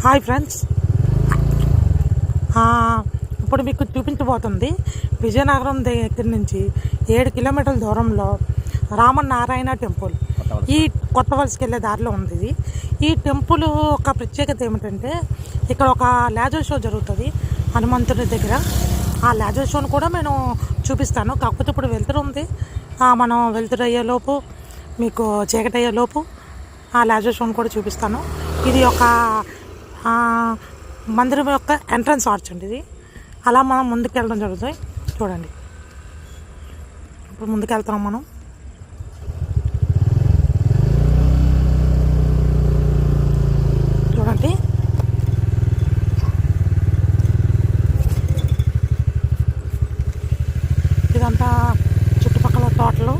Hi friends, ఇప్పుడు మీకు చూపించబోతుంది విజయనగరం దగ్గర నుంచి 7 కిలోమీటర్ల దూరంలో రామనారాయణ టెంపుల్. ఈ కొత్త వలసకి వెళ్ళే దారిలో ఉంది ఇది. ఈ టెంపుల్ ఒక ప్రత్యేకత ఏమిటంటే ఇక్కడ ఒక లేజర్ షో జరుగుతుంది హనుమంతుడి దగ్గర. ఆ లేజర్ షోను కూడా నేను చూపిస్తాను. కాకపోతే ఇప్పుడు వెళ్తుంది, మనం వెళ్తురయ్యేలోపు మీకు చీకటి అయ్యేలోపు ఆ లేజర్ షోను కూడా చూపిస్తాను. ఇది ఒక మందిరం యొక్క ఎంట్రన్స్ ఆర్చ్ అండి ఇది. అలా మనం ముందుకు వెళ్ళడం జరుగుతుంది. చూడండి, ఇప్పుడు ముందుకు వెళ్తున్నాం మనం. చూడండి, ఇదంతా చుట్టుపక్కల తోటలు.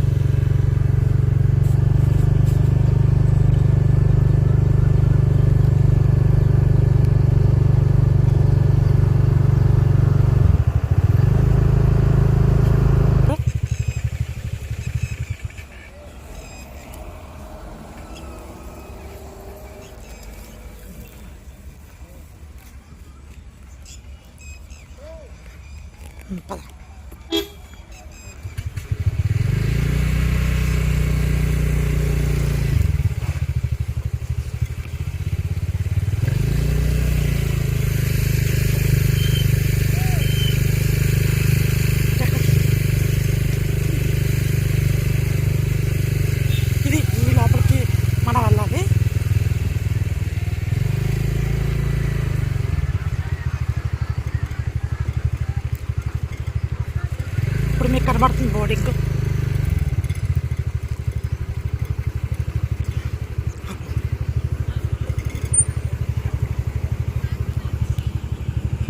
పద. ఇది ఈ లోపలికి మనం వెళ్ళాలి. ఇప్పుడు మీకు కనబడుతుంది బోర్డింగ్.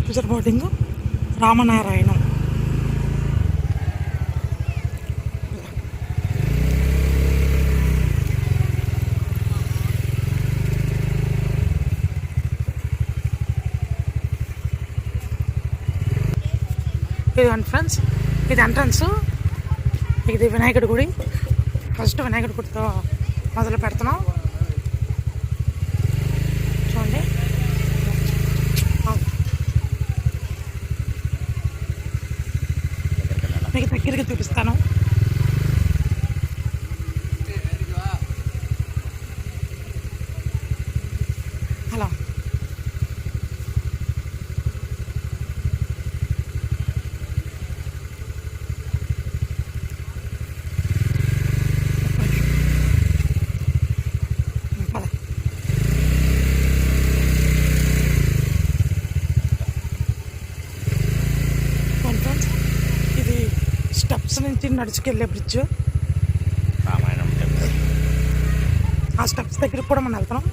చూసారు బోర్డింగ్ రామనారాయణం. ఇదిగోండి ఫ్రెండ్స్, ఇది ఎంట్రన్స్. ఇది వినాయకుడి గుడి. ఫస్ట్ వినాయకుడి గుడితో మొదలు పెడుతున్నాం. చూడండి, మీకు దగ్గరికి చూపిస్తాను. హలో, ఇది స్టెప్స్ నుంచి నడుచుకెళ్ళే బ్రిడ్జ్. ఆ స్టెప్స్ దగ్గరికి కూడా మనం వెళ్తున్నాం.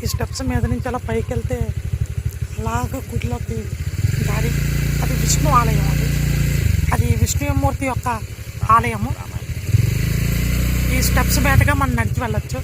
ఈ స్టెప్స్ మీద నుంచి అలా పైకి వెళ్తే అలాగా గుడిలోకి దారి. అది విష్ణు ఆలయం. అది విష్ణుమూర్తి యొక్క ఆలయము. ఈ స్టెప్స్ మీదగా మనం నడిచి వెళ్ళొచ్చు.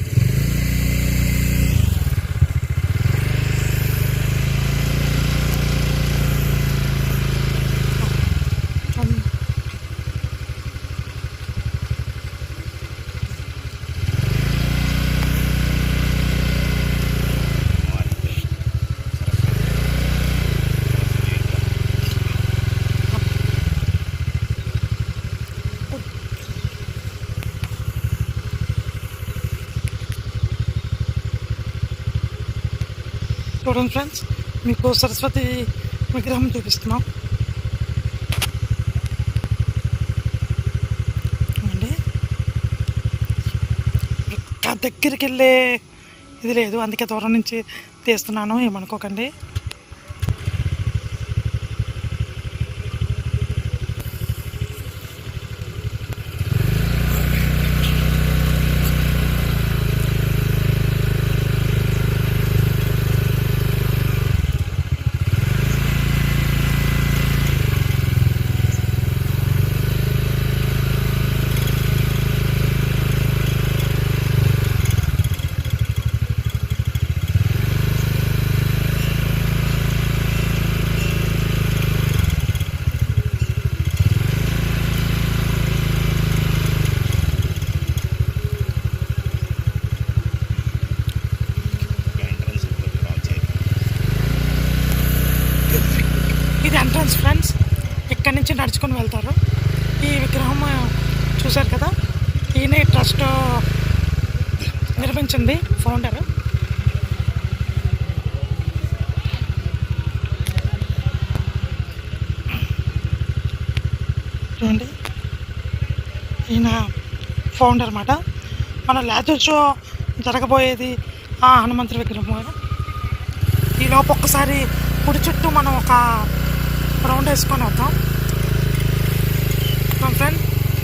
చూడండి ఫ్రెండ్స్, మీకు సరస్వతి విగ్రహం చూపిస్తున్నాం అండి. ఇంకా దగ్గరికి వెళ్ళే ఇది లేదు, అందుకే దూరం నుంచి తీస్తున్నాను, ఏమనుకోకండి. నడుచుకొని వెళ్తారు. ఈ విగ్రహం చూశారు కదా, ఈయన ట్రస్ట్ నిర్మించింది ఫౌండర్. చూడండి, ఈయన ఫౌండర్ అన్నమాట. మన లేజర్ షో జరగబోయేది ఆ హనుమంతుడి విగ్రహం. ఈలోపు ఒక్కసారి గుడి చుట్టూ మనం ఒక రౌండ్ వేసుకొని వద్దాం. మా ఫ్రెండ్,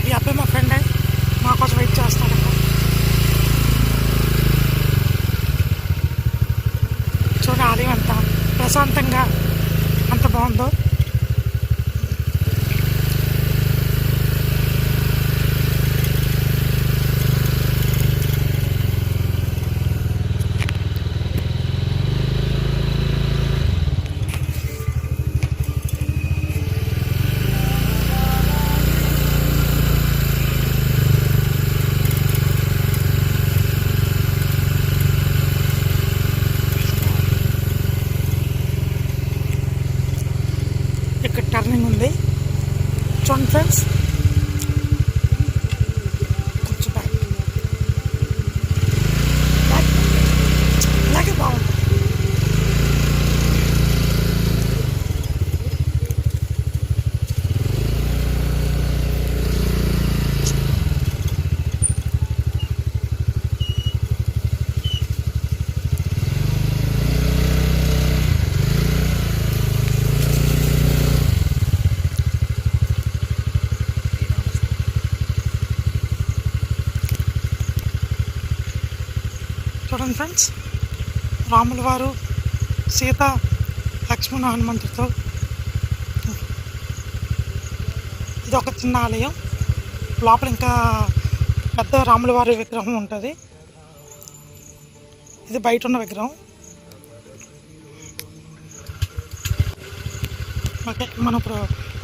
ఈ అబ్బాయి మా ఫ్రెండ్ మా కోసం వెయిట్ చేస్తాడు. చూడండి ఆలయం ఎంత ప్రశాంతంగా అంత బాగుందో. ఇక్కడ టర్నింగ్ ఉంది చూడండి ఫ్రెండ్స్. కొంచెం అలాగే బాగుంది. చూడండి ఫ్రెండ్స్, రాముల వారు సీత లక్ష్మణ హనుమంతుడితో ఇది ఒక చిన్న ఆలయం. లోపల ఇంకా పెద్ద రాముల వారి విగ్రహం ఉంటుంది. ఇది బయట ఉన్న విగ్రహం. ఓకే, మనం ఇప్పుడు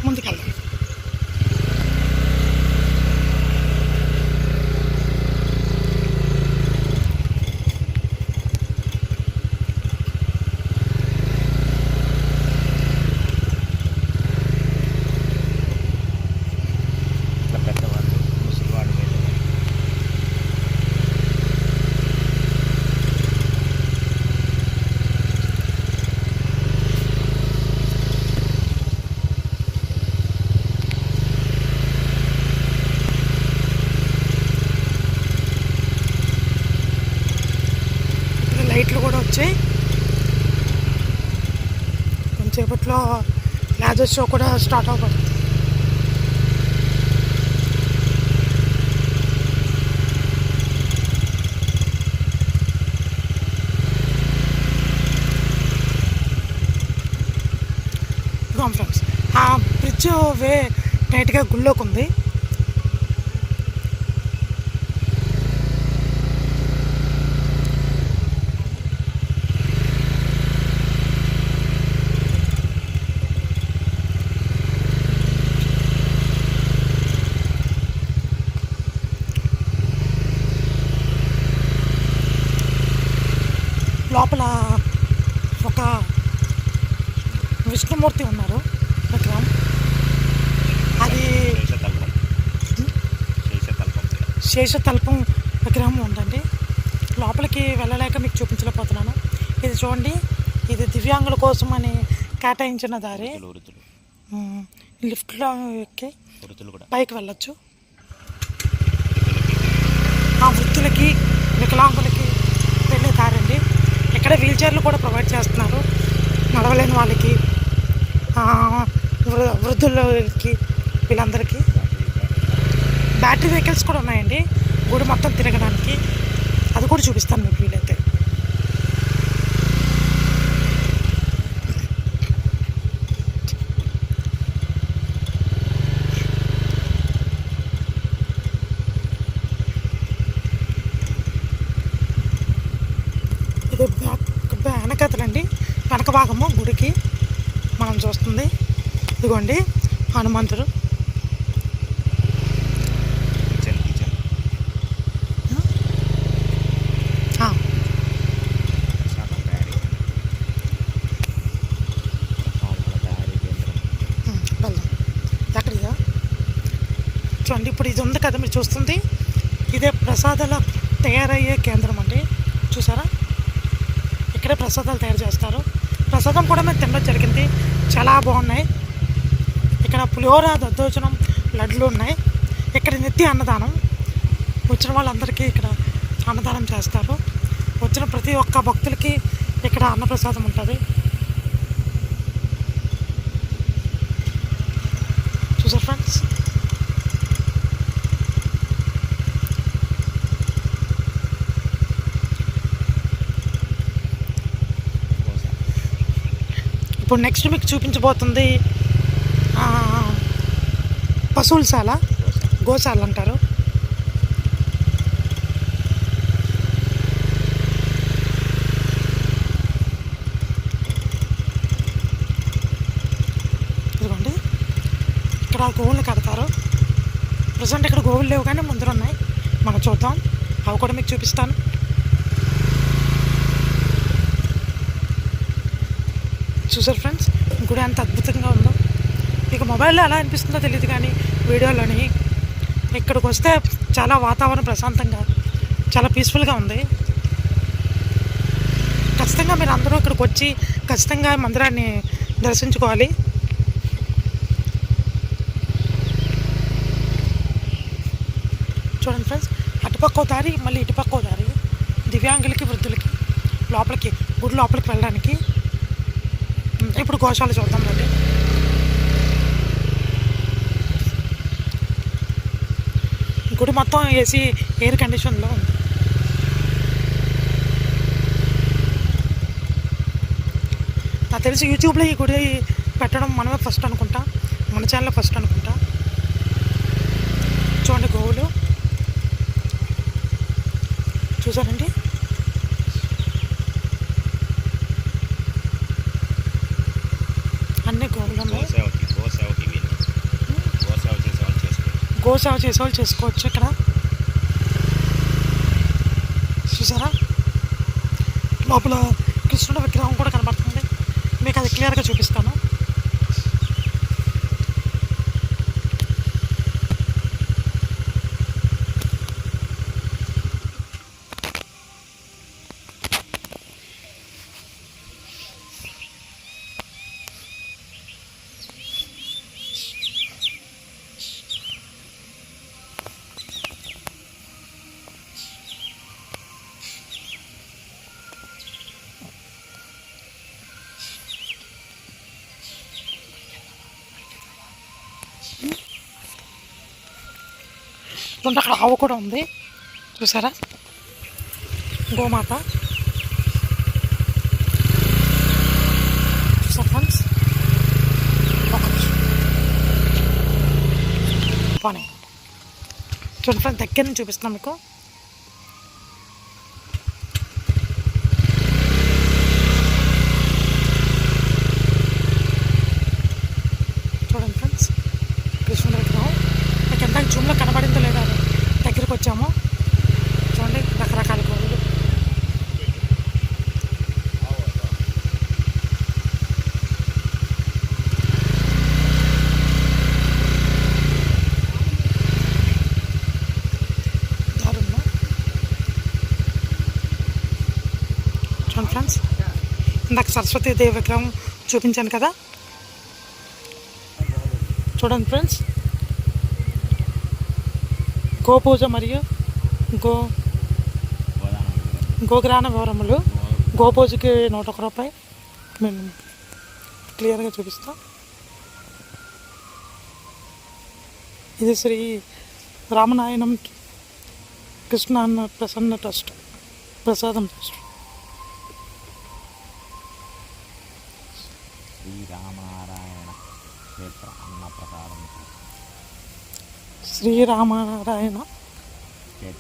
ముందుకెళ్దాం. లైట్లు కూడా వచ్చాయి. కొంచెంసేపట్లో లేజర్ షో కూడా స్టార్ట్ అవ్వబడుతుంది. ఫ్రెండ్స్, ఆ బ్రిడ్జ్ నైట్గా గుళ్ళోకి ఉంది. లోపల ఒక విష్ణుమూర్తి ఉన్నారు విగ్రహం. అది శేషతల్పం విగ్రహం ఉందండి. లోపలికి వెళ్ళలేక మీకు చూపించలేకపోతున్నాను. ఇది చూడండి, ఇది దివ్యాంగుల కోసం అని కేటాయించిన దారి. లిఫ్ట్లో ఎక్కి పైకి వెళ్ళొచ్చు. ఆ వృద్ధులకి వికలాంగులకి వెళ్ళే దారండి. ఇక్కడ వీల్ చైర్లు కూడా ప్రొవైడ్ చేస్తున్నారు నడవలేని వాళ్ళకి, వృద్ధులకి, వీళ్ళందరికీ. బ్యాటరీ వెహికల్స్ కూడా ఉన్నాయండి గుడి మొత్తం తిరగడానికి. అది కూడా చూపిస్తాను మీకు వీలైతే. ఇది వెనకతలండి, వెనక భాగము గుడికి మనం చూస్తుంది. ఇదిగోండి హనుమంతుడు. వెళ్దాం. చూడండి, ఇప్పుడు ఇది ఉంది కదా మీరు చూస్తుంది, ఇదే ప్రసాదాల తయారయ్యే కేంద్రం అండి. చూసారా, ఇక్కడే ప్రసాదాలు తయారు చేస్తారు. ప్రసాదం కూడా మేము తినడం జరిగింది, చాలా బాగున్నాయి. ఇక్కడ పులిహోర, దద్దోజనం, లడ్లు ఉన్నాయి. ఇక్కడ నిత్య అన్నదానం, వచ్చిన వాళ్ళందరికీ ఇక్కడ అన్నదానం చేస్తారు. వచ్చిన ప్రతి ఒక్క భక్తులకి ఇక్కడ అన్నప్రసాదం ఉంటుంది. చూసారు ఫ్రెండ్స్, ఇప్పుడు నెక్స్ట్ మీకు చూపించబోతుంది పశువులశాల, గోశాల అంటారు. ఇదిగోండి, ఇక్కడ గోవులు కడతారు. ప్రజెంట్ ఇక్కడ గోవులు లేవు కానీ ముందర ఉన్నాయి, మనం చూద్దాం, అవి కూడా మీకు చూపిస్తాను. చూసారు ఫ్రెండ్స్, గుడి ఎంత అద్భుతంగా ఉందో. మీకు మొబైల్లో ఎలా అనిపిస్తుందో తెలియదు కానీ వీడియోలోని ఇక్కడికి వస్తే చాలా వాతావరణం ప్రశాంతంగా, చాలా పీస్ఫుల్గా ఉంది. ఖచ్చితంగా మీరు అందరూ ఇక్కడికి వచ్చి ఖచ్చితంగా మందిరాన్ని దర్శించుకోవాలి. చూడండి ఫ్రెండ్స్, అటుపక్కో దారి, మళ్ళీ ఇటుపక్కో దారి, దివ్యాంగులకి, వృద్ధులకి లోపలికి, గుడి లోపలికి వెళ్ళడానికి. ఇప్పుడు గోశాల చూద్దాం రండి. గుడి మొత్తం ఏసీ, ఎయిర్ కండిషన్లో ఉంది. నాకు తెలిసి యూట్యూబ్లో ఈ గుడి పెట్టడం మనమే ఫస్ట్ అనుకుంటా, మన ఛానల్లో ఫస్ట్ అనుకుంటా. చూడండి గోవులు చూసారండి, అన్ని గోవులు ఉన్నాయి. గోసేవ చేసేవాళ్ళు చేసుకోవచ్చు ఇక్కడ. చూసారా, లోపల కృష్ణుడి విగ్రహం కూడా కనబడుతుంది, మీకు అది క్లియర్గా చూపిస్తాను. అక్కడ ఆవు కూడా ఉంది, చూసారా, గోమాత. చూసారా ఫ్రెండ్స్, పోనీ చూడండి ఫ్రెండ్స్, దగ్గర నుంచి చూపిస్తున్నాం మీకు. చూడండి ఫ్రెండ్స్, కృష్ణుడి విగ్రహం మీకు ఎంత జూమ్లో కనబడిందో లేదా, దగ్గరికి వచ్చాము. చూడండి, రకరకాల గోవులు. చూడండి ఫ్రెండ్స్, ఇందాక సరస్వతీదేవి విగ్రహం చూపించాను కదా. చూడండి ఫ్రెండ్స్, గోపూజ మరియు గోగ్రాన వివరములు. గోపూజకి 101 రూపాయి. మేము క్లియర్గా చూపిస్తాం. ఇది శ్రీ రామనాయణం కృష్ణ అన్న ప్రసన్న ట్రస్ట్, ప్రసాదం ట్రస్ట్. శ్రీరామనారాయణ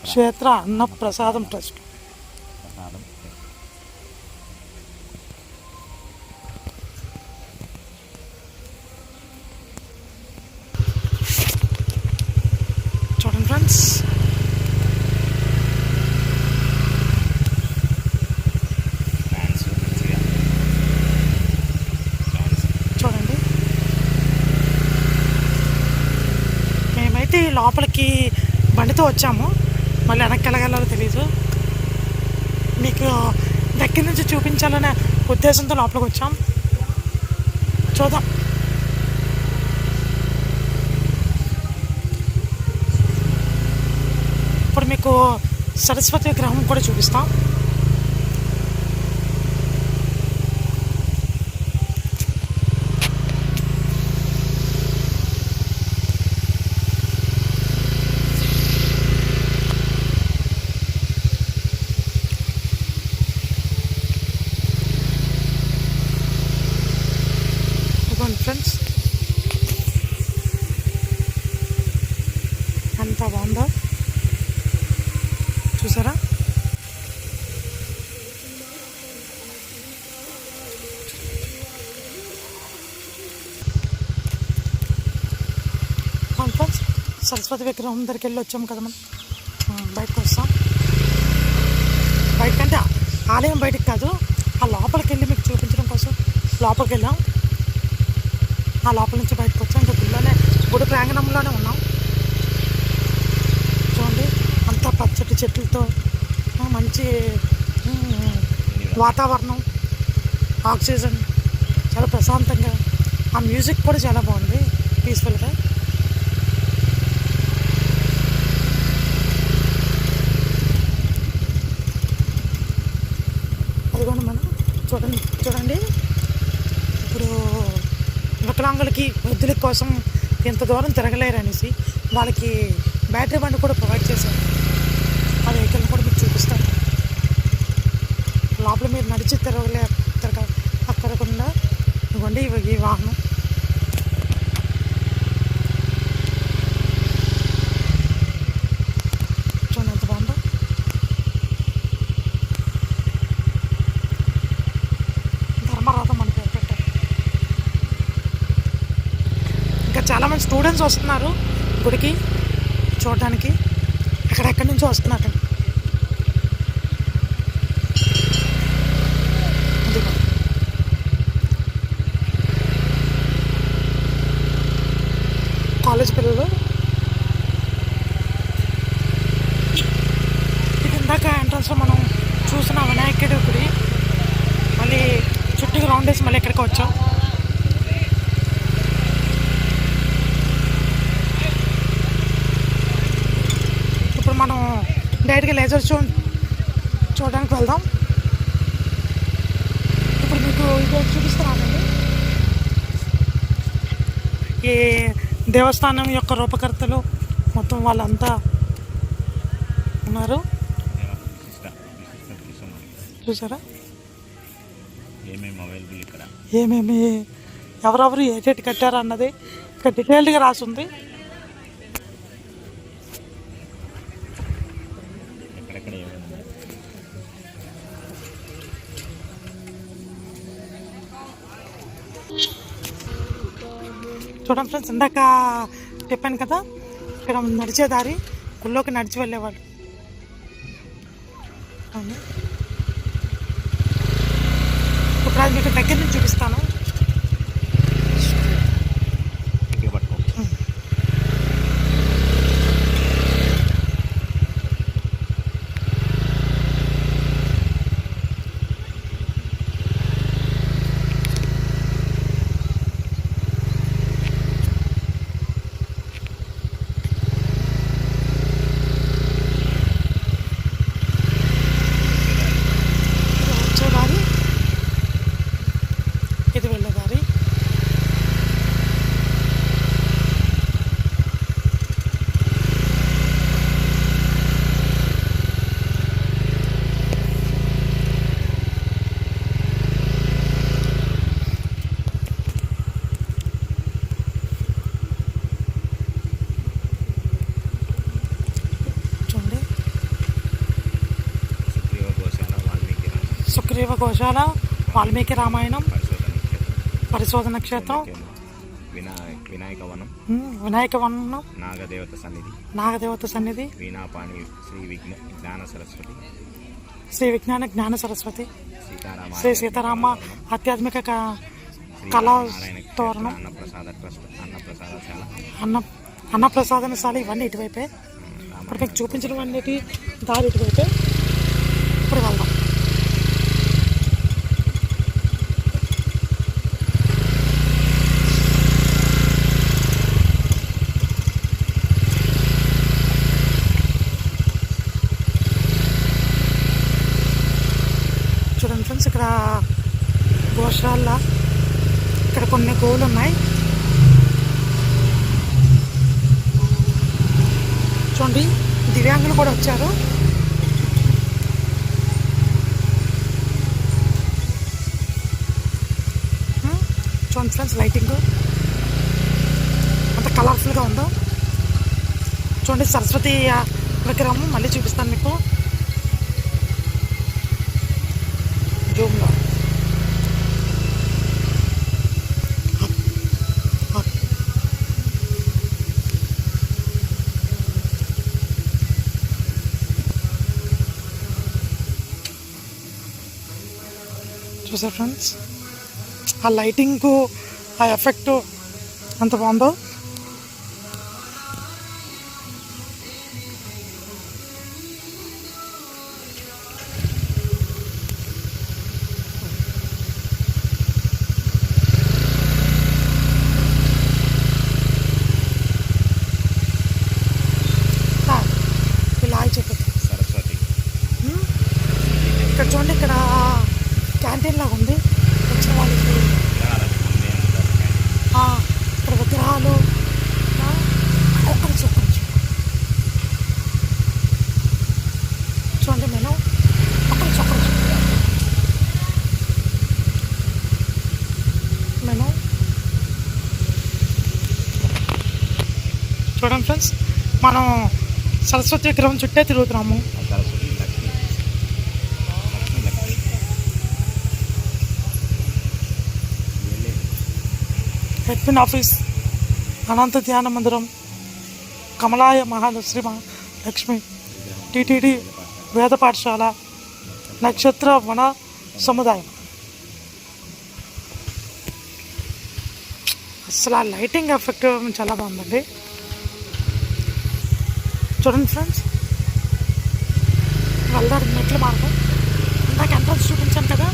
క్షేత్ర అన్న ప్రసాదం ట్రస్ట్. చూడండి ఫ్రెండ్స్, చూడండి, మేమైతే లోపలికి బండితో వచ్చాము, మళ్ళీ వెనక్కి వెళ్ళగలలో తెలీదు. మీకు దగ్గర నుంచి చూపించాలనే ఉద్దేశంతో లోపలికి వచ్చాం. చూద్దాం. ఇప్పుడు మీకు సరస్వతి విగ్రహం కూడా చూపిస్తాం. ఫ్రెండ్స్, ఎంత బాగుందో చూసారా. ఫ్రెండ్స్, సరస్వతి విగ్రహం దగ్గరికి వెళ్ళి వచ్చాము కదా, మనం బయటకు వస్తాం. బయటకంటే ఆలయం బయటకు కాదు, ఆ లోపలికి వెళ్ళి మీకు చూపించడం కోసం లోపలికి వెళ్ళాం. ఆ లోపల నుంచి బయటకు వచ్చాం. ఇంకా గుడిలోనే, గుడి ప్రాంగణంలోనే ఉన్నాం. చూడండి, అంతా పచ్చటి చెట్లతో మంచి వాతావరణం, ఆక్సిజన్ చాలా ప్రశాంతంగా. ఆ మ్యూజిక్ కూడా చాలా బాగుంది, పీస్ఫుల్గా. అదిగోండి మనం చూడండి ఇప్పుడు వికలాంగులకి, వృద్ధుల కోసం ఎంత దూరం తిరగలేరు అనేసి వాళ్ళకి బ్యాటరీ బండి కూడా ప్రొవైడ్ చేశారు. ఆ వెహికల్ని కూడా మీకు చూపిస్తాను. లోపల మీరు నడిచి అక్కడకుండా ఇవ్వండి ఈ వాహనం. చూడండి ఎంత బాగుందో. ధర్మరథం మనకి పెట్టారు. ఇంకా చాలామంది స్టూడెంట్స్ వస్తున్నారు గుడికి చూడడానికి. ఎక్కడెక్కడి నుంచో వస్తున్నారు. కాలేజ్ పిల్లలు. ఇది ఇందాక ఎంట్రన్స్లో మనం చూసిన వినాయకుడి గుడి. మళ్ళీ చుట్టూ రౌండ్ వేసి మళ్ళీ ఎక్కడికి వచ్చాం. ఇప్పుడు మనం డైరెక్ట్గా లేజర్ షో చూడడానికి వెళ్దాం. ఇప్పుడు మీకు ఇది చూపిస్తున్నానండి. ఈ దేవస్థానం యొక్క రూపకర్తలు మొత్తం వాళ్ళంతా ఉన్నారు, చూసారా. ఏమేమి ఎవరెవరు ఏటేటి కట్టారు అన్నది ఇక్కడ డీటెయిల్డ్గా రాసి ఉంది. చూడండి ఫ్రెండ్స్, ఇందాక చెప్పాను కదా, ఇక్కడ నడిచే దారి, గుళ్ళోకి నడిచి వెళ్ళేవాళ్ళు. ఇప్పుడు అది మీకు దగ్గర నుంచి చూపిస్తాను. ఇది వెళ్ళేదారి. చూడండి, సుగ్రీవ గోశాల, వాల్మీకి రామాయణం, పరిశోధన క్షేత్రం, వినాయక వనం, నాగదేవత సన్నిధి, వీణాపాణి శ్రీ విజ్ఞాన జ్ఞాన సరస్వతి, శ్రీ సీతారామ ఆధ్యాత్మిక కళా తోరణం, అన్నప్రసాదనశాల ఇవన్నీ ఇటువైపే. ఇప్పుడు మీకు చూపించినవన్నిటి దారి ఇటువైపే. ఇప్పుడు వెళ్దాం. చూడండి ఫ్రెండ్స్, ఇక్కడ గోశాల, ఇక్కడ కొన్ని గోవులు ఉన్నాయి. చూడండి, దివ్యాంగులు కూడా వచ్చారు. చూడండి ఫ్రెండ్స్, లైటింగ్ అంత కలర్ఫుల్గా ఉందో. చూడండి, సరస్వతి విగ్రహం మళ్ళీ చూపిస్తాను మీకు జూమ్లో. చూసారు ఫ్రెండ్స్, ఆ లైటింగ్, ఆ ఎఫెక్ట్ ఎంత బాగుందో. ఇలా చెప్పదు సరస్వతి. ఇక్కడ చూడండి, ఇక్కడ క్యాంటీన్ లాగా ఉంది. వచ్చిన వాళ్ళకి ఇక్కడ విగ్రహాలు. ఒక్కరి చూడండి, నేను ఒక్కరి నేను చూడండి ఫ్రెండ్స్, మనం సరస్వతి విగ్రహం చుట్టే తిరుగుతున్నాము. అడ్మిన్ ఆఫీస్, అనంత ధ్యాన మందిరం, కమలాయ మహాలక్ష్మి లక్ష్మి, టిటిడి వేద పాఠశాల, నక్షత్ర వన సముదాయం. అసలు ఆ లైటింగ్ ఎఫెక్ట్ చాలా బాగుందండి. చూడండి ఫ్రెండ్స్, వెళ్దాం మెట్ల మార్గం. ఇందాక ఎంట్రన్స్ చూపించాను కదా,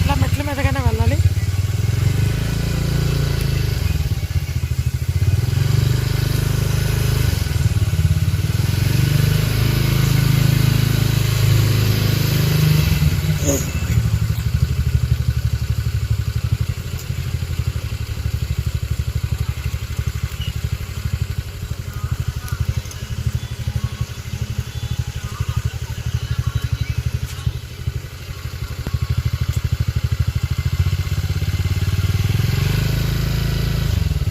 ఇలా మెట్ల మీదగానే వెళ్ళాలి.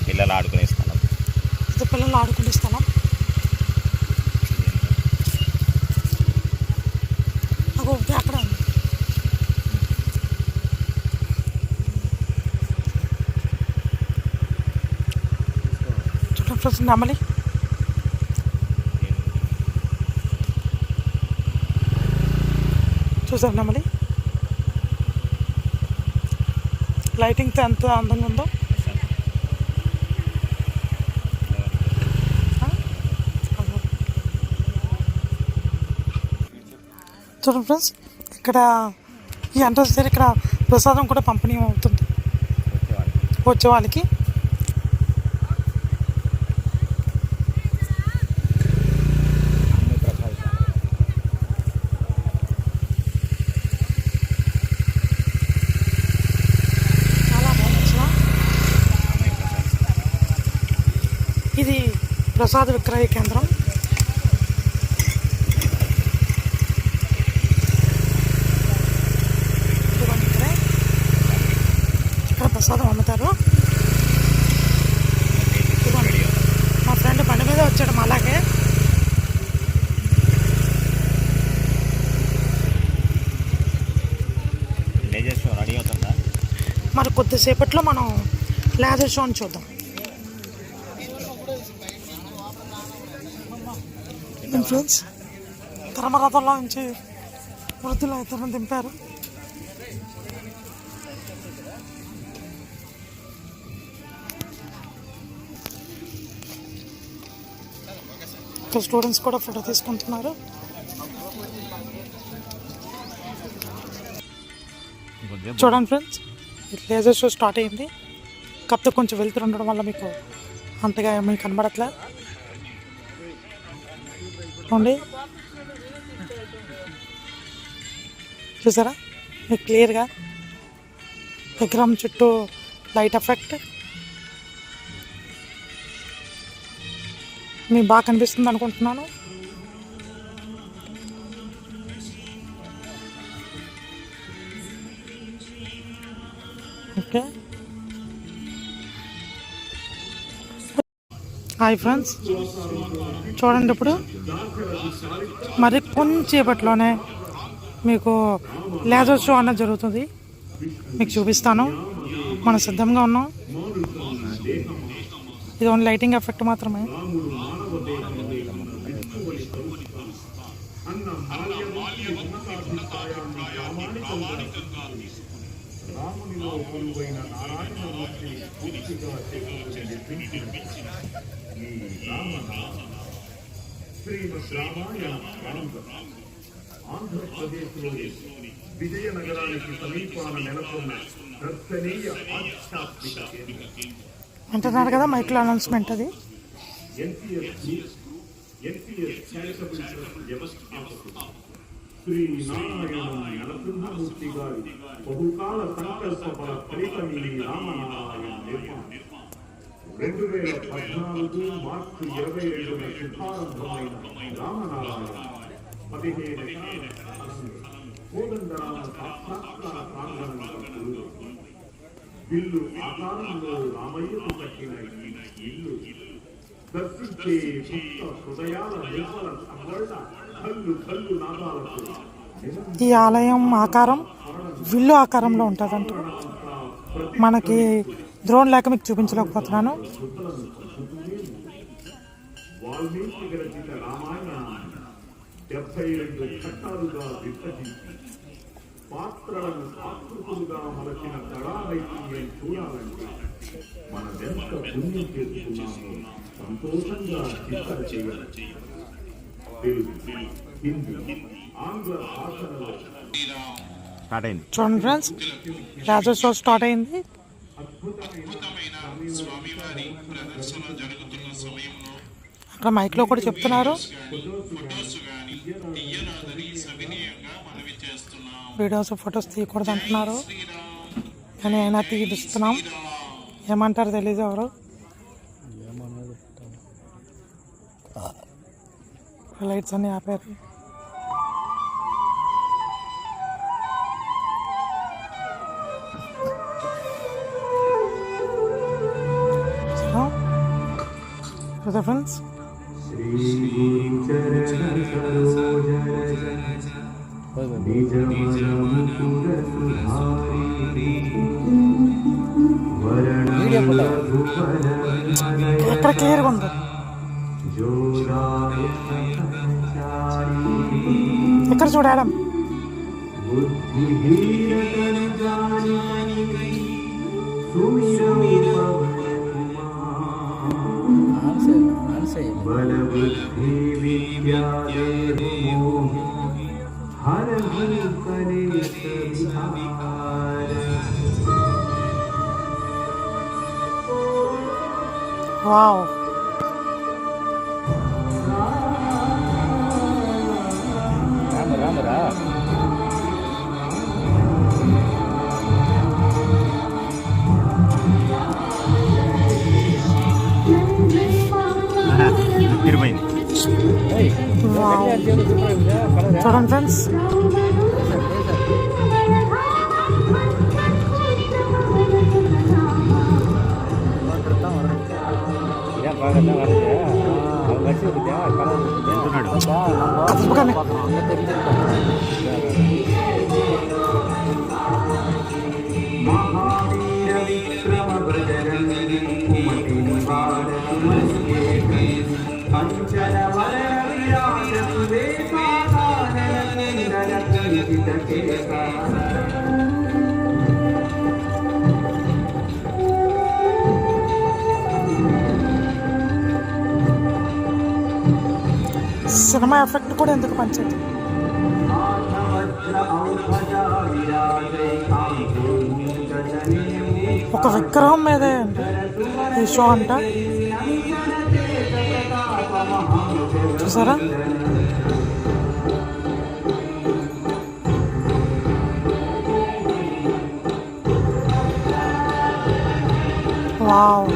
పిల్లలు ఆడుకునే స్థలం. ఇది పిల్లలు ఆడుకునే స్థలం. ఓకే, అక్కడ ఉంది. చూడండి ఫ్రెండ్స్, నెమలి. చూసారు నెమలి లైటింగ్తో ఎంత అందంగా ఉందో. చూడండి ఫ్రెండ్స్, ఇక్కడ ఈ ఎంట్రన్స్ దగ్గర ఇక్కడ ప్రసాదం కూడా పంపిణీ అవుతుంది వచ్చే వాళ్ళకి. చాలా బాగుంది. ఇది ప్రసాద విక్రయ కేంద్రం. ప్రసాదం అమ్ముతారు. మా ఫ్రెండ్ బండి మీద వచ్చాడు అలాగే. లేజర్ షో రెడీ అవుతుందా? మరి కొద్దిసేపట్లో మనం లేజర్ షోని చూద్దాం. ఫ్రెండ్స్, ధర్మరథంలో నుంచి వృద్ధులు ఇద్దరిని దింపారు. ఇక్కడ స్టూడెంట్స్ కూడా ఫోటో తీసుకుంటున్నారు. చూడండి ఫ్రెండ్స్, లేజర్ షో స్టార్ట్ అయింది. కాకపోతే కొంచెం వెళ్తూ ఉండడం వల్ల మీకు అంతగా మీకు కనబడట్లే. చూడండి, చూసారా మీకు క్లియర్గా విగ్రహం చుట్టూ లైట్ ఎఫెక్ట్ మీకు బాగా కనిపిస్తుంది అనుకుంటున్నాను. ఓకే, హాయ్ ఫ్రెండ్స్, చూడండి ఇప్పుడు మరి కొంచెంసేపట్లోనే మీకు లేజర్ షో అన్నది జరుగుతుంది. మీకు చూపిస్తాను. మనం సిద్ధంగా ఉన్నాం. ఇది ఓన్లీ లైటింగ్ ఎఫెక్ట్ మాత్రమే. ఆంధ్రప్రదేశ్లోని విజయనగరానికి సమీపాన నెలకొన్న దర్శనీయ ఆధ్యాత్మిక అంటున్నారు కదా మైక్లో అనౌన్స్మెంట్. అది ఎన్పిఎస్ చారిటబుల్ ట్రస్ట్ వ్యవస్థాపకుడు శ్రీ నారాయణ నరసింహమూర్తి గారి బహుకాల సంకల్ప బల ఫలితం ఈ రామనారాయణ నిర్మాణం 2014 మార్చి 22న శుభారంభమైన రామనారాయణ 15 కోదండరామ సాక్షాత్కార ప్రాంగణంగా ఇల్లు ఆకారంలో రామయ్యకు కట్టిన ఈ ఇల్లు దర్శించే భక్త హృదయాల నిర్మల సంవర్ణ కల్లు కల్లు నాదాలతో ఈ ఆలయం ఆకారం విల్లు ఆకారంలో ఉంటుందంట. మనకి డ్రోన్ లేక మీకు చూపించలేకపోతున్నాను. వాల్మీకి విరచిత రామాయణాన్ని 72 ఘట్టాలుగా విభజించి పాత్రలను ఆకృతులుగా మలచిన కళానైపుణ్యం చూడాలంటే మనమెంత పుణ్యం చేసుకున్నామో సంతోషంగా చిత్ర చేయాలి. తెలుగు, హిందీ, ఆంగ్ల భాషలలో స్టార్ట్ అయింది. చూడండి ఫ్రెండ్స్, లేజర్ షో స్టార్ట్ అయింది. అక్కడ మైక్లో కూడా చెప్తున్నారు. వీడియోస్ ఫొటోస్ తీయకూడదు అంటున్నారు, కానీ అయినా తీపిస్తున్నాం. ఏమంటారు తెలీదు ఎవరు. లైట్స్ అన్నీ ఆపారు. ఫ్రెండ్స్, ఎక్కడ క్లియర్గా ఉంది. ఎక్కడ చూడాలి. बलबुद्धि विद्या देहो हर कलेश विहार. వావ్, తిరిపోయింది. చూడండి ఫ్రెండ్స్, महावीर विक्रम बजरंगी कुमति निवार नमस्ते अंचल वरण विराज सुवेशा कानन कुंडल कंकित केसा. సినిమా ఎఫెక్ట్ కూడా ఎందుకు పంచదు. ఒక విగ్రహం మీదే అండి ఈ షో అంట. చూసారా? వావ్.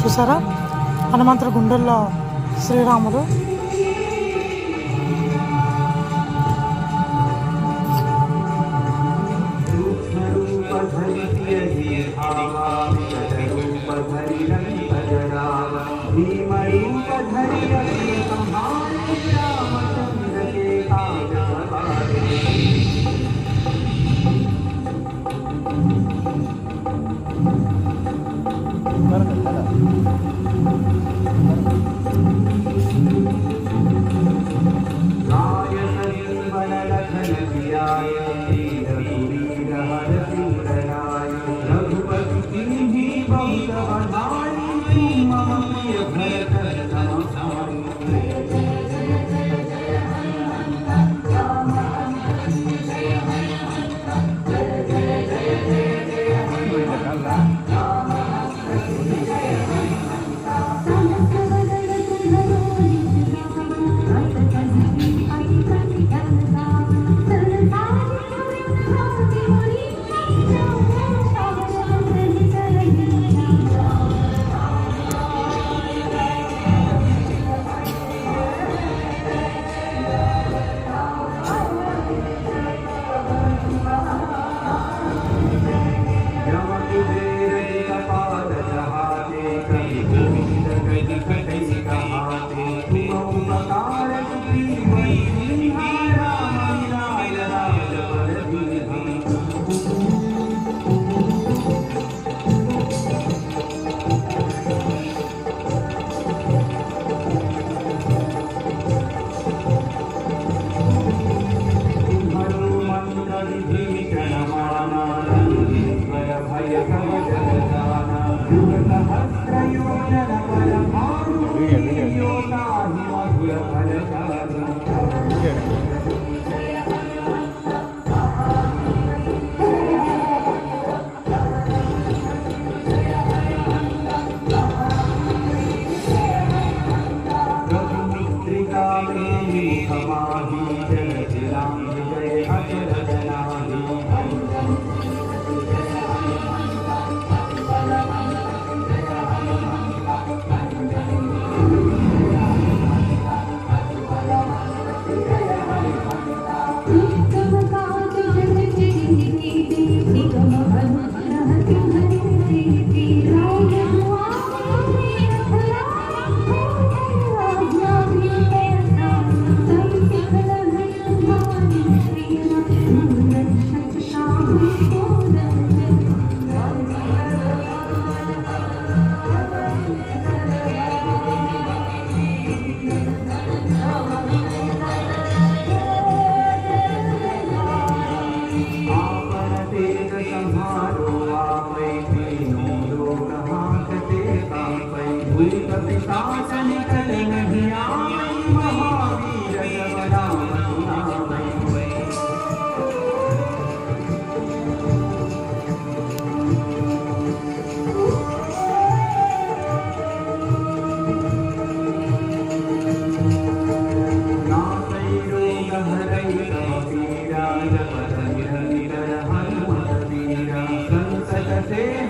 చూసారా? హనుమంతుడి గుండెల్లో శ్రీరాముడు.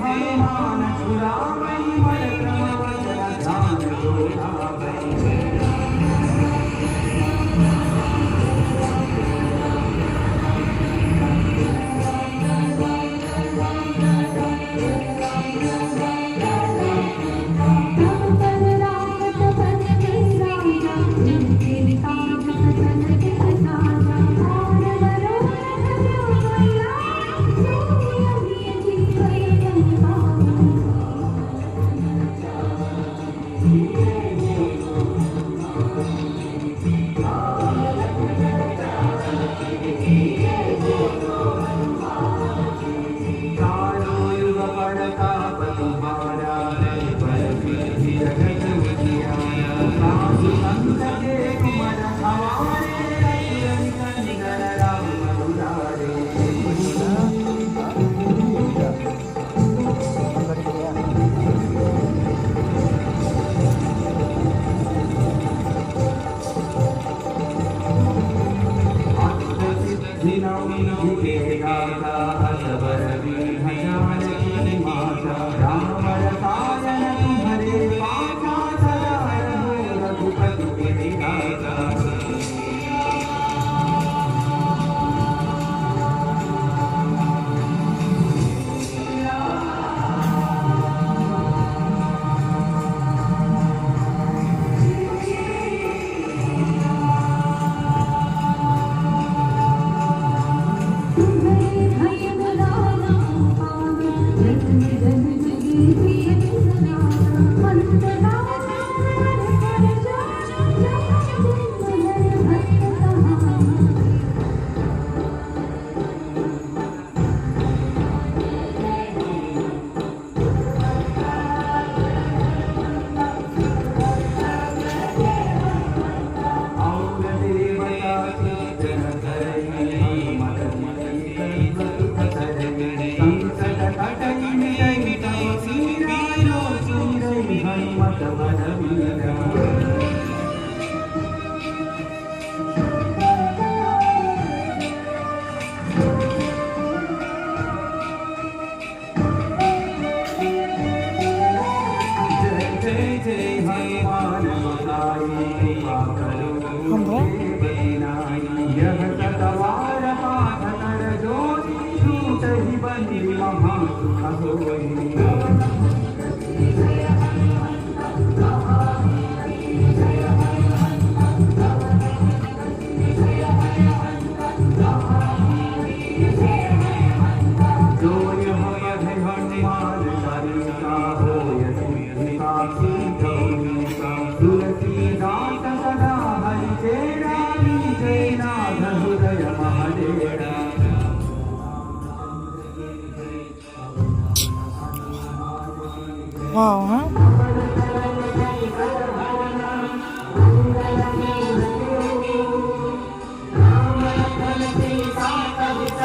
हनुमान छुड़ावई मन क्रम वचन ध्यान जो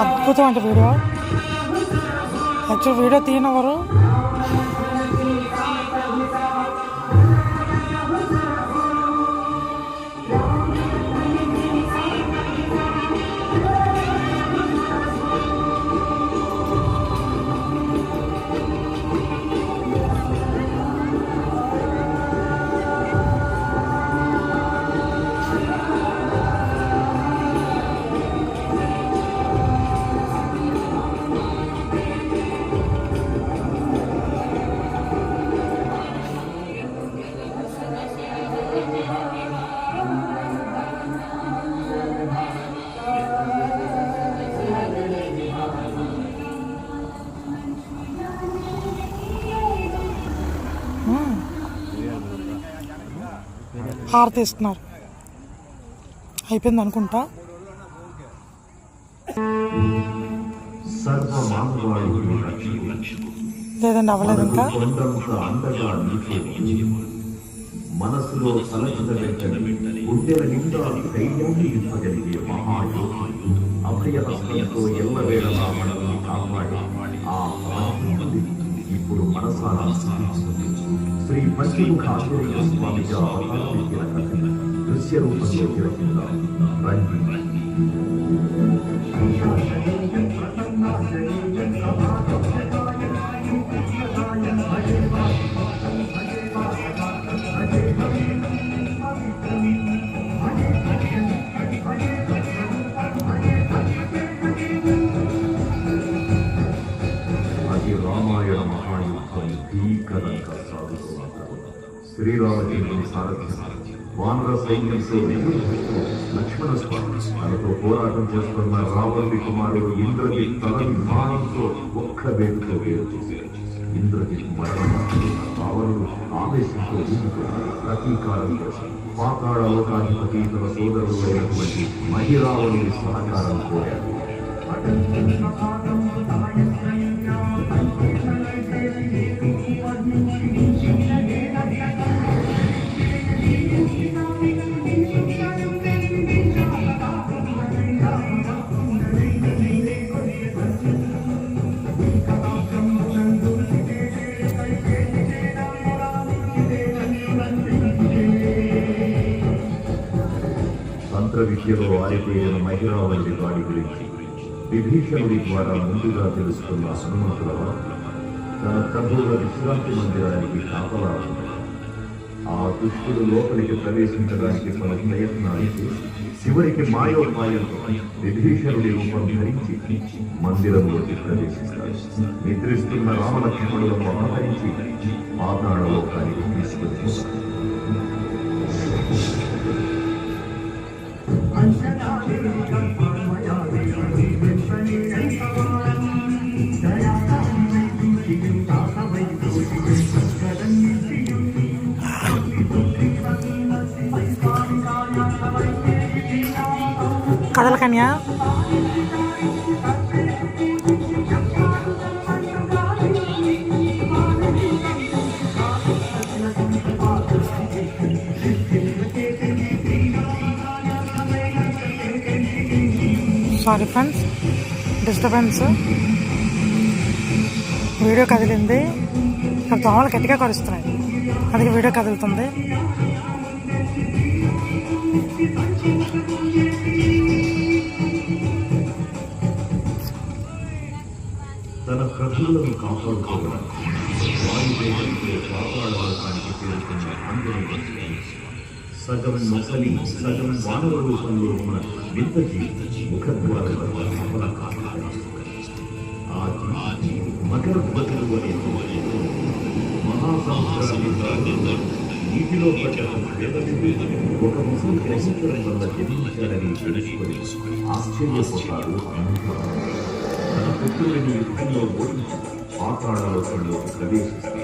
అద్భుతం అంటే వీడియో యాక్చువల్ వీడియో తీయనవరు హారతి ఇస్తున్నారు. అయిపోయింది అనుకుంటా. లేదండి, అవ్వలేదు ఇంకా. మనసులో తలచిన వెంటనే గుండెల నిండా ధైర్యాన్ని ఇవ్వగలిగే మహాయోధుడు, అభయహస్తంతో ఎల్లవేళలా మనల్ని కాపాడి ఆ మహోన్నతుడు ఇప్పుడు మనసారా స్థితిస్తుంది. శ్రీ పంచముఖ ఆంజనేయ స్వామిగా అవతారించిన కథ దృశ్య రూపంలో విరచిద్దాం. రండి. అది రామాయణ మహాయుద్ధం భీకరంగా సాగుతున్నారు. శ్రీరామచంద్రుని సారథ్యం వానర సైన్యంతో లక్ష్మణ స్వామి తనతో పోరాటం చేస్తున్న రావణుడి కుమారుడు ఇంద్రజిత్ తల విమానంతో ఒక్క వేటుతో వేరు చేశారు. ఇంద్రజిత్ మరణం రావణుడు ఆవేశంతో ఊపుకున్నారు. ప్రతీకారం కోసం పాతాళ లోకాధిపతి తన సోదరుడు అయినటువంటి మహిరావణుని సహకారం కోరాడు. తంత్ర విద్యలో ఆరిపోయిన మహిరావణుడి వాడి గురించి విభీషణుడి ద్వారా ముందుగా తెలుసుకున్న హనుమంతుల వారు తన ప్రభువుల విశ్రాంతి మందిరానికి కాపలా ఉన్నారు. ఆ దుష్టుడు లోపలికి ప్రవేశించడానికి తన ప్రయత్నాలు చేసి చివరికి మాయోపాయంతో విభీషణుడి రూపం ధరించి మందిరంలోకి ప్రవేశిస్తాడు. నిద్రిస్తున్న రామలక్ష్మణులను అపహరించి పాతాళ లోకానికి తీసుకుని పోతాడు. కథల కన్యా సారీ ఫ్రెండ్స్, డిస్టర్బెన్స్. వీడియో కదిలింది. ఇక్కడ దోమలు గట్టిగా కరుస్తున్నాయి, అందుకే వీడియో కదులుతుంది. తన ప్రభువులను కాపాడుకోవడానికి వాయుదేశంతో పాతాళలోకానికి చేరుకున్న ఆంజనేయుడు సగం మొసలి సగం వానర రూపంలో ఉన్న వింత జీవి ముఖద్వారం ఆ జీవి మకరధ్వజుడు అనే మహాసముద్రాన్ని నీటిలో పడ్డ ఒక ముసలి గ్రహించడం వల్ల జన్మించాడని తెలుసుకొని ఆశ్చర్యపోతాడు. తన పుత్రుడిని యుద్ధంలో ఓడించి పాతాళలోకంలోకి ప్రవేశిస్తాడు.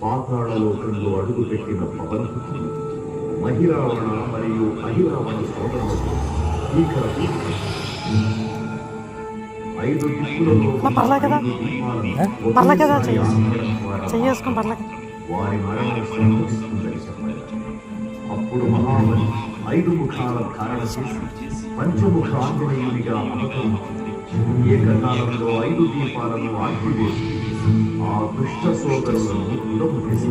పాతాళలోకంలో అడుగుపెట్టిన పవనపుత్రుడు మహిరావణ మరియు అహిరావణ సోదరులకు ఐదు దిక్కులలో వారి మరణం సంభవిస్తుందని చెప్పారు. అప్పుడు మహాబలి 5 ముఖాల ధారణ చేసి పంచముఖ ఆంజనేయునిగా అవతరించి ఏకకాలంలో 5 దీపాలను ఆర్పివేసి ఆ దుష్ట సోదరులను దూరం చేసి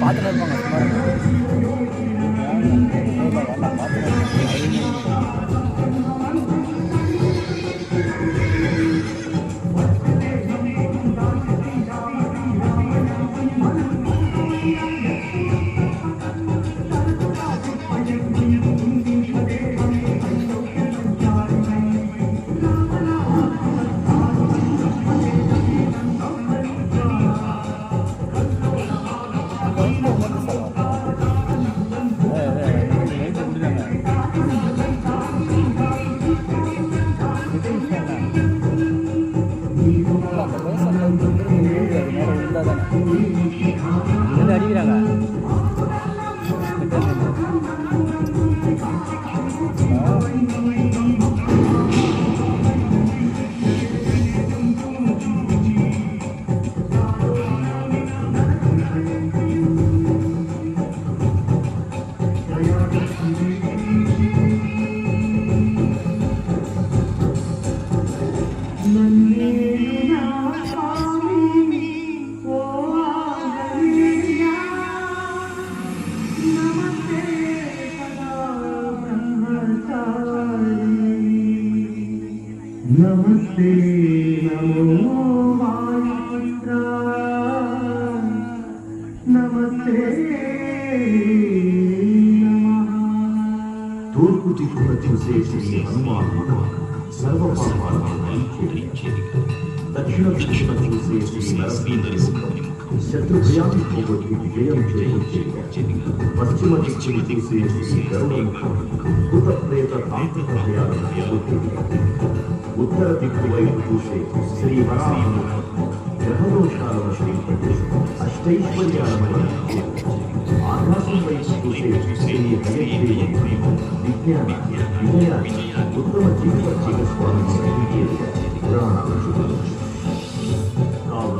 பார்த்துட்டு இருப்பாங்க. నమస్తే నమో వాయుపుత్ర నమస్తే తూర్పు దిక్కున చూసే శ్రీ హనుమానుడు సర్వపాపాలను హరించేది. దక్షిణ దిక్కున చూసే శ్రీ నరసింహుని శత్రు భయాన్ని పోగొట్టి విజయం చేకూర్చేది. పశ్చిమ దిక్కును చూసే శ్రీ గరుడముఖం భూత ప్రేత తాంత్రిక భయాలను పోగొట్టేది. ఉత్తర దిక్కు వైపు చూసే శ్రీ వరాహముఖం గ్రహదోషాలను శ్రీపతి అష్టైశ్వర్యాలమైన ఆకాశం వైపు చూసే శ్రీ హయగ్రీవుని విజ్ఞాన విజయాన్ని ఉత్తమ జీవిత జీవస్వామిని అందించేది పురాణాలు చూడవచ్చు. కావున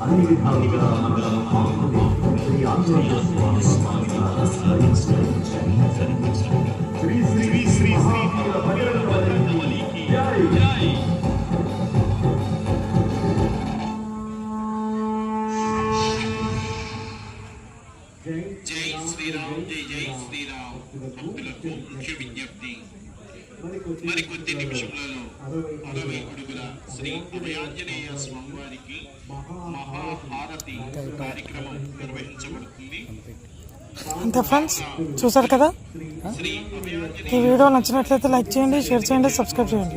అన్ని విధాలుగా మనలను ఆత్మని శ్రీ ఆంజనేయ స్వామి శ్రీ శ్రీ శ్రీ మహావీర భజరంగబలికి జై. జై శ్రీరామ్ జై జై శ్రీరామ్. భక్తులకు ముఖ్య విజ్ఞప్తి, మరికొద్ది నిమిషములలో 60 అడుగుల శ్రీ అభయాంజనేయ స్వామివారికి మహాహారతి కార్యక్రమం నిర్వహించబడుతుంది. అంతే ఫ్రెండ్స్, చూసారు కదా. శ్రీ అభయాంజనేయ ఈ వీడియో నచ్చినట్లయితే లైక్ చేయండి, షేర్ చేయండి, సబ్స్క్రైబ్ చేయండి.